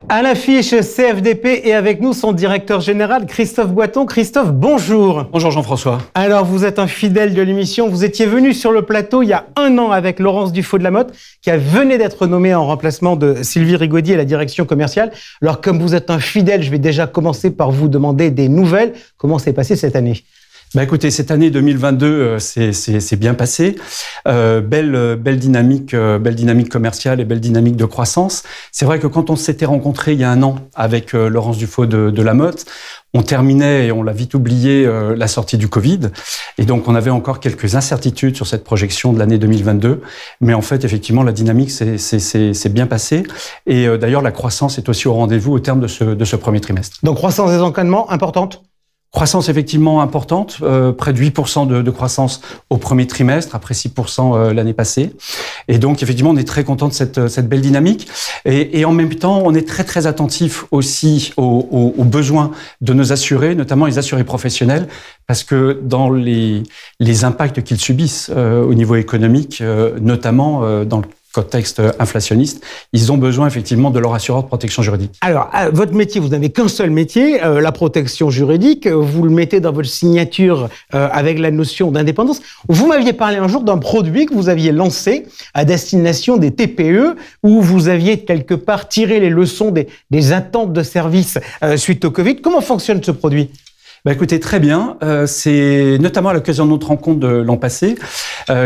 À l'affiche CFDP et avec nous son directeur général Christophe Boiton. Christophe, bonjour. Bonjour Jean-François. Alors vous êtes un fidèle de l'émission, vous étiez venu sur le plateau il y a 1 an avec Laurence Dufaux de la Motte qui venait d'être nommée en remplacement de Sylvie Rigaudy à la direction commerciale. Alors comme vous êtes un fidèle, je vais déjà commencer par vous demander des nouvelles. Comment s'est passée cette année ? Écoutez, cette année 2022, c'est bien passé. Belle dynamique commerciale et belle dynamique de croissance. C'est vrai que quand on s'était rencontrés il y a 1 an avec Laurence Dufaux de la Motte, on terminait et on l'a vite oublié la sortie du Covid. Et donc, on avait encore quelques incertitudes sur cette projection de l'année 2022. Mais en fait, effectivement, la dynamique c'est bien passé. Et d'ailleurs, la croissance est aussi au rendez-vous au terme de ce premier trimestre. Donc, croissance des encadennements importante ? Croissance effectivement importante, près de 8% de croissance au premier trimestre, après 6% l'année passée. Et donc effectivement, on est très content de cette belle dynamique. Et en même temps, on est très très attentif aussi aux besoins de nos assurés, notamment les assurés professionnels, parce que dans les impacts qu'ils subissent au niveau économique, notamment dans le contexte inflationniste, ils ont besoin effectivement de leur assureur de protection juridique. Alors, votre métier, vous n'avez qu'un seul métier, la protection juridique. Vous le mettez dans votre signature avec la notion d'indépendance. Vous m'aviez parlé un jour d'un produit que vous aviez lancé à destination des TPE, où vous aviez quelque part tiré les leçons des attentes de service suite au Covid. Comment fonctionne ce produit ? Écoutez, très bien. C'est notamment à l'occasion de notre rencontre de l'an passé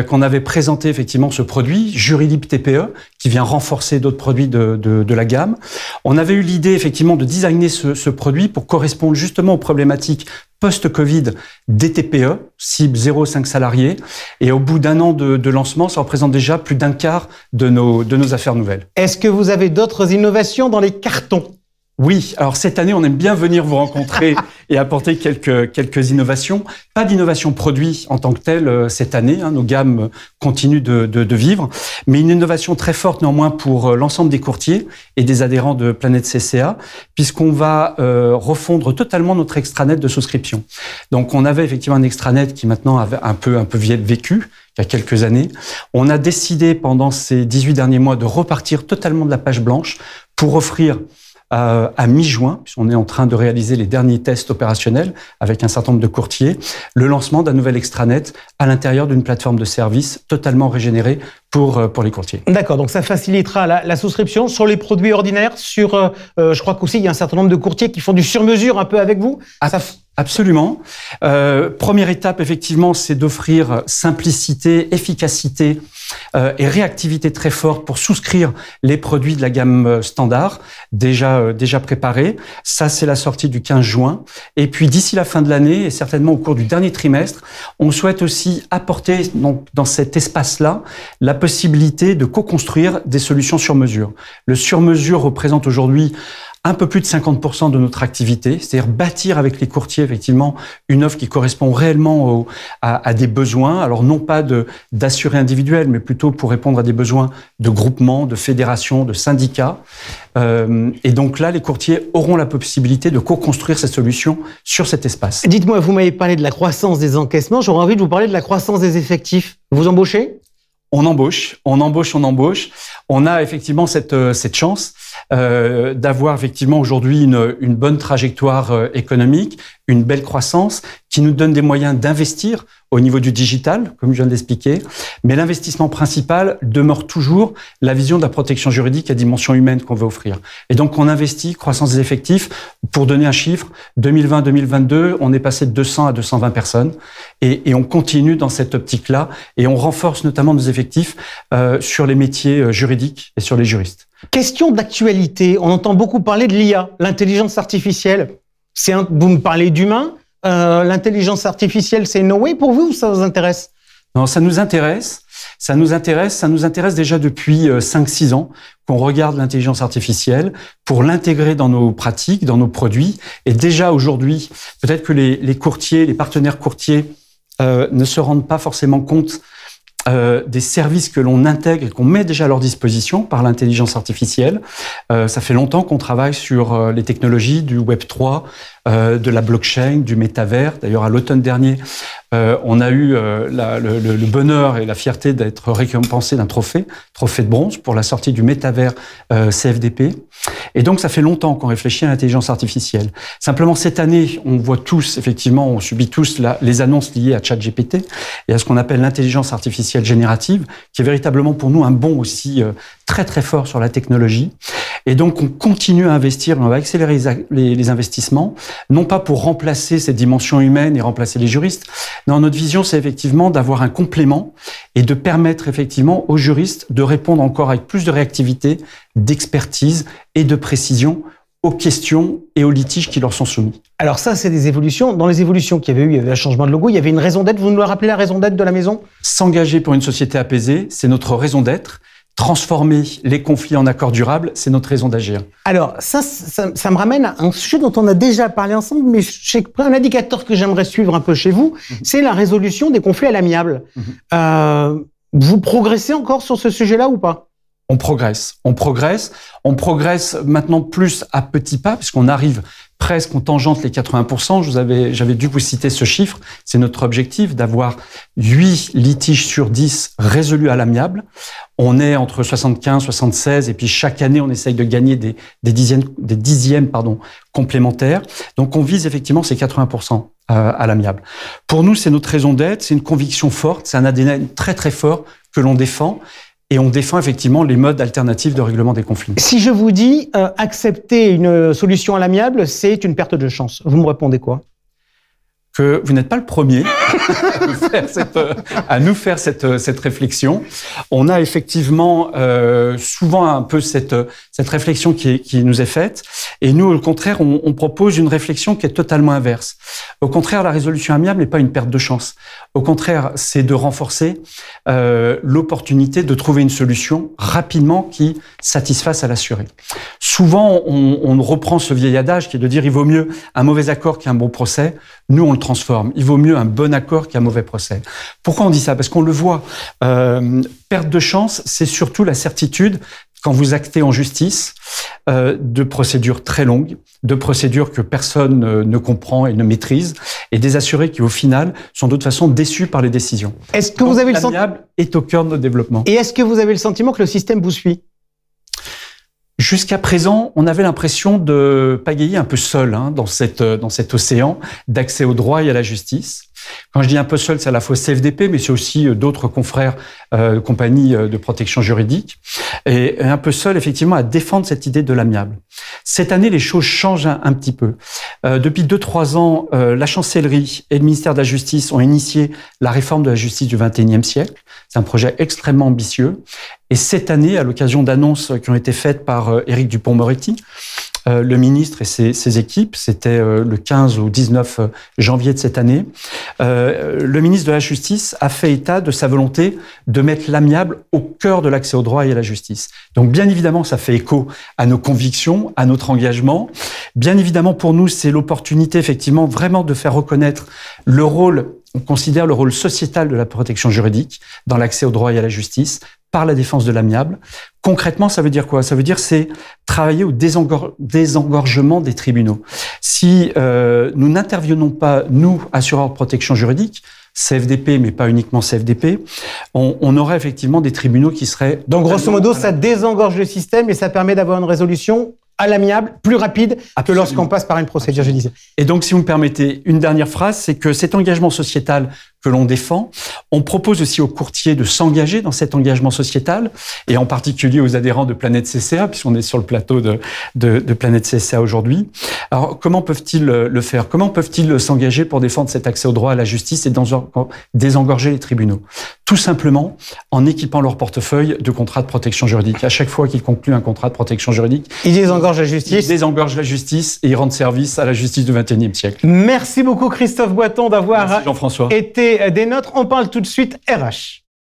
qu'on avait présenté effectivement ce produit, Jurilib TPE, qui vient renforcer d'autres produits de la gamme. On avait eu l'idée effectivement de designer ce produit pour correspondre justement aux problématiques post-Covid des TPE, cible 0,5 salariés. Et au bout d'1 an de lancement, ça représente déjà plus d'un quart de nos affaires nouvelles. Est-ce que vous avez d'autres innovations dans les cartons ? Oui, alors cette année, on aime bien venir vous rencontrer et apporter quelques innovations. Pas d'innovation produit en tant que telle cette année, nos gammes continuent de vivre, mais une innovation très forte néanmoins pour l'ensemble des courtiers et des adhérents de Planète CCA, puisqu'on va refondre totalement notre extranet de souscription. Donc on avait effectivement un extranet qui maintenant avait un peu vécu, il y a quelques années. On a décidé pendant ces 18 derniers mois de repartir totalement de la page blanche pour offrir à mi-juin, puisqu'on est en train de réaliser les derniers tests opérationnels avec un certain nombre de courtiers, le lancement d'un nouvel extranet à l'intérieur d'une plateforme de services totalement régénérée pour les courtiers. D'accord, donc ça facilitera la souscription sur les produits ordinaires, sur, je crois qu'aussi il y a un certain nombre de courtiers qui font du sur-mesure un peu avec vous. Absolument. Première étape, effectivement, c'est d'offrir simplicité, efficacité et réactivité très forte pour souscrire les produits de la gamme standard déjà préparés. Ça, c'est la sortie du 15 juin. Et puis, d'ici la fin de l'année, et certainement au cours du dernier trimestre, on souhaite aussi apporter donc, dans cet espace-là la possibilité de co-construire des solutions sur mesure. Le sur-mesure représente aujourd'hui un peu plus de 50% de notre activité, c'est-à-dire bâtir avec les courtiers effectivement une offre qui correspond réellement à des besoins, alors non pas d'assurés individuels, mais plutôt pour répondre à des besoins de groupements, de fédérations, de syndicats. Et donc là, les courtiers auront la possibilité de co-construire ces solutions sur cet espace. Dites-moi, vous m'avez parlé de la croissance des encaissements, j'aurais envie de vous parler de la croissance des effectifs. Vous embauchez ? On embauche. On a effectivement cette chance d'avoir effectivement aujourd'hui une bonne trajectoire économique, une belle croissance qui nous donne des moyens d'investir au niveau du digital, comme je viens de l'expliquer. Mais l'investissement principal demeure toujours la vision de la protection juridique à dimension humaine qu'on veut offrir. Et donc, on investit, croissance des effectifs. Pour donner un chiffre, 2020-2022, on est passé de 200 à 220 personnes. Et on continue dans cette optique-là. Et on renforce notamment nos effectifs sur les métiers juridiques et sur les juristes. Question d'actualité. On entend beaucoup parler de l'IA, l'intelligence artificielle. Vous me parlez d'humain. L'intelligence artificielle, c'est no way pour vous ou ça vous intéresse ? Non, ça nous intéresse. Ça nous intéresse déjà depuis 5-6 ans qu'on regarde l'intelligence artificielle pour l'intégrer dans nos pratiques, dans nos produits. Et déjà aujourd'hui, peut-être que les courtiers, les partenaires courtiers ne se rendent pas forcément compte des services que l'on intègre et qu'on met déjà à leur disposition par l'intelligence artificielle. Ça fait longtemps qu'on travaille sur les technologies du Web 3, de la blockchain, du métavers. D'ailleurs, à l'automne dernier, on a eu le bonheur et la fierté d'être récompensé d'un trophée de bronze pour la sortie du métavers CFDP. Et donc, ça fait longtemps qu'on réfléchit à l'intelligence artificielle. Simplement, cette année, on voit tous, effectivement, on subit tous les annonces liées à ChatGPT et à ce qu'on appelle l'intelligence artificielle générative, qui est véritablement pour nous un bond aussi très, très fort sur la technologie. Et donc, on continue à investir, on va accélérer les investissements, non pas pour remplacer cette dimension humaine et remplacer les juristes. Non, notre vision, c'est effectivement d'avoir un complément et de permettre effectivement aux juristes de répondre encore avec plus de réactivité, d'expertise et de précision aux questions et aux litiges qui leur sont soumis. Alors ça, c'est des évolutions. Dans les évolutions qu'il y avait eu, il y avait un changement de logo, il y avait une raison d'être. Vous nous rappelez la raison d'être de la maison ? S'engager pour une société apaisée, c'est notre raison d'être. Transformer les conflits en accords durables, c'est notre raison d'agir. Alors, ça me ramène à un sujet dont on a déjà parlé ensemble, mais un indicateur que j'aimerais suivre un peu chez vous, c'est la résolution des conflits à l'amiable. Vous progressez encore sur ce sujet-là ou pas ? On progresse maintenant plus à petits pas, puisqu'on arrive presque, on tangente les 80%. J'avais dû vous citer ce chiffre. C'est notre objectif d'avoir 8 litiges sur 10 résolus à l'amiable. On est entre 75, 76, et puis chaque année, on essaye de gagner des dixièmes complémentaires. Donc, on vise effectivement ces 80% à l'amiable. Pour nous, c'est notre raison d'être, c'est une conviction forte, c'est un ADN très, très fort que l'on défend. Et on défend effectivement les modes alternatifs de règlement des conflits. Si je vous dis accepter une solution à l'amiable, c'est une perte de chance, vous me répondez quoi ? Que vous n'êtes pas le premier à nous faire cette réflexion. On a effectivement souvent un peu cette réflexion qui nous est faite. Et nous, au contraire, on propose une réflexion qui est totalement inverse. Au contraire, la résolution amiable n'est pas une perte de chance. Au contraire, c'est de renforcer l'opportunité de trouver une solution rapidement qui satisfasse à l'assuré. Souvent, on reprend ce vieil adage qui est de dire il vaut mieux un mauvais accord qu'un bon procès. Nous, on le transforme. Il vaut mieux un bon accord qu'un mauvais procès. Pourquoi on dit ça ? Parce qu'on le voit. Perte de chance, c'est surtout la certitude, quand vous actez en justice, de procédures très longues, de procédures que personne ne comprend et ne maîtrise, et des assurés qui, au final, sont de toute façon déçus par les décisions. Est-ce que vous avez le sentiment l'amiable est au cœur de notre développement. Et est-ce que vous avez le sentiment que le système vous suit ? Jusqu'à présent, on avait l'impression de pagayer un peu seul dans cet océan d'accès au droit et à la justice. Quand je dis un peu seul, c'est à la fois CFDP, mais c'est aussi d'autres confrères, compagnies de protection juridique. Et un peu seul, effectivement, à défendre cette idée de l'amiable. Cette année, les choses changent un petit peu. Depuis 2-3 ans, la chancellerie et le ministère de la Justice ont initié la réforme de la justice du XXIe siècle. C'est un projet extrêmement ambitieux. Et cette année, à l'occasion d'annonces qui ont été faites par Éric Dupond-Moretti, le ministre et ses équipes, c'était le 15 au 19 janvier de cette année, le ministre de la Justice a fait état de sa volonté de mettre l'amiable au cœur de l'accès au droit et à la justice. Donc bien évidemment, ça fait écho à nos convictions, à notre engagement. Bien évidemment, pour nous, c'est l'opportunité effectivement vraiment de faire reconnaître le rôle, on considère le rôle sociétal de la protection juridique dans l'accès au droit et à la justice, par la défense de l'amiable. Concrètement, ça veut dire quoi ? Ça veut dire c'est travailler au désengorgement des tribunaux. Si nous n'intervenons pas, nous, assureurs de protection juridique, CFDP, mais pas uniquement CFDP, on aurait effectivement des tribunaux qui seraient... Donc, grosso modo, ça désengorge le système et ça permet d'avoir une résolution à l'amiable, plus rapide que lorsqu'on passe par une procédure judiciaire. Et donc, si vous me permettez, une dernière phrase, c'est que cet engagement sociétal que l'on défend, on propose aussi aux courtiers de s'engager dans cet engagement sociétal, et en particulier aux adhérents de Planète CCA, puisqu'on est sur le plateau de Planète CCA aujourd'hui. Alors, comment peuvent-ils le faire ? Comment peuvent-ils s'engager pour défendre cet accès au droit à la justice et désengorger les tribunaux ? Tout simplement en équipant leur portefeuille de contrats de protection juridique. À chaque fois qu'ils concluent un contrat de protection juridique, ils désengorgent la justice. Ils désengorgent la justice et ils rendent service à la justice du XXIe siècle. Merci beaucoup Christophe Boiton d'avoir Jean-François. été des nôtres. On parle tout de suite RH.